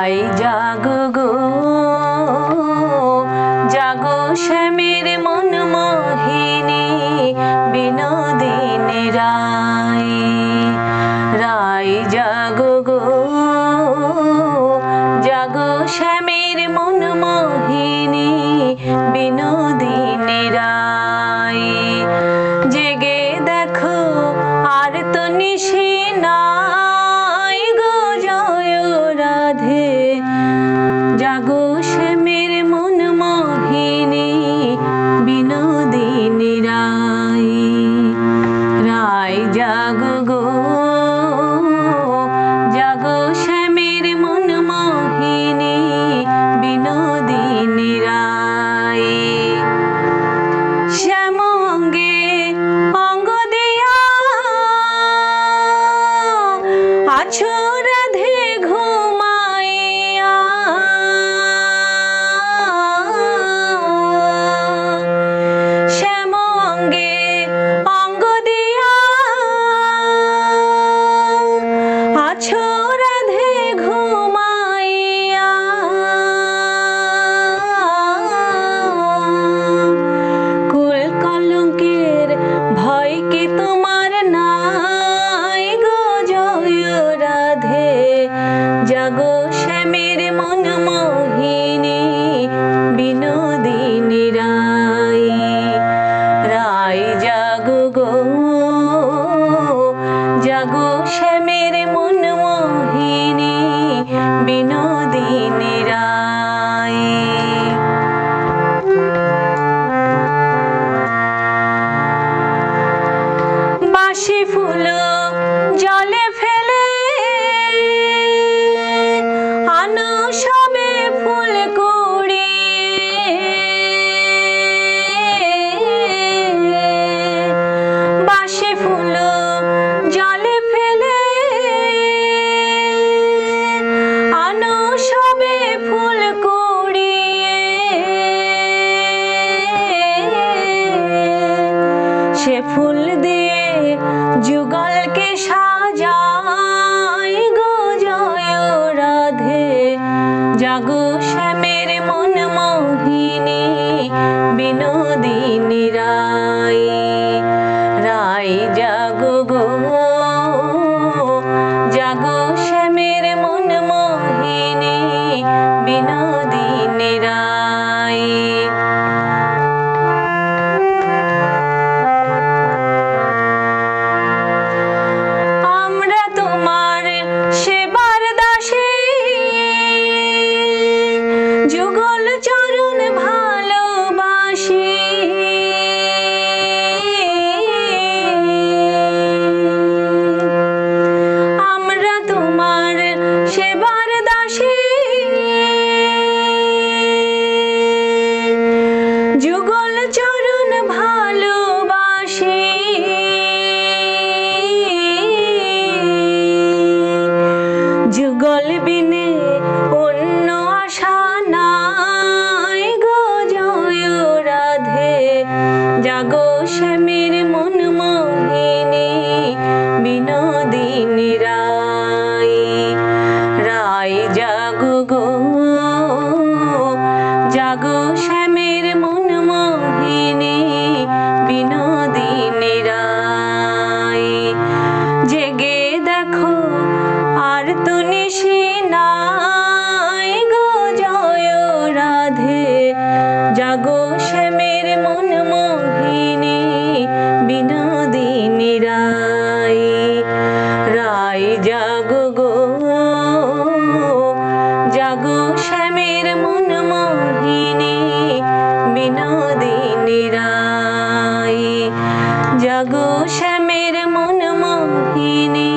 রায় জাগো গো জাগো শ্যামের মন মোহিনী বিনোদিনী রায়। রায় জাগো গো জাগো শ্যামের মন মোহিনী বিনোদিনী রায়। জেগে দেখো আর তো নিশি নাই গো জয় রাধে। জাগো শ্যামের মন মোহিনী বিনোদিনী রায়। রায় জাগো গো জাগো শ্যামের মন মোহিনী বিনোদিনী রায়। শ্যাম অঙ্গে অঙ্গ দিয়া আছো রাধে ঘুমাইয়া। শ্যাম অঙ্গে অঙ্গ দিয়া আছো রাধে ঘুমাইয়া। কুল কলঙ্কের ভয় কি তোমার নাই গো জয় রাধে। জাগো শ্যামের মন মোহিনী বিনোদিনী রায়। রায় জাগো গো জাগো শ্যামের মন মোহিনী বিনোদিনী রায়। বাসি ফুল জলে ফেলে আনো সবে ফুল কুড়িয়ে। বাসি ফুল জলে ফেলে আনো সবে ফুল কুড়িয়ে। সে ফুল দিয়ে যুগলকে সাজাই গো জয় রাধে। জাগো শ্যামের মন মোহিনী বিনোদিনী রায়। রায় জাগো গো জাগো শ্যামের মন মোহিনী বিনোদিনী রায়। আমরা তোমার সেবার দাসী যুগল চরণ ভালোবাসি। আমরা তোমার সেবার দাসী যুগল চরণ ভালোবাসি। যুগল বিনে অন্য আশা নাই গো জয় রাধে। জাগো শ্যামের মন মোহিনী বিনোদিনী রায়। রায় জাগো গো জাগো শ্যামের মন মোহিনী বিনোদিনী রায়। জেগে দেখো আর তো নিশি নাই গো জয় রাধে। জাগো শ্যামের মন মোহিনী বিনোদিনী রায়। রায় জাগো গো জাগো শ্যামের মন মোহিনী বিনোদিনী রায়। জাগো শ্যামের মন মোহিনী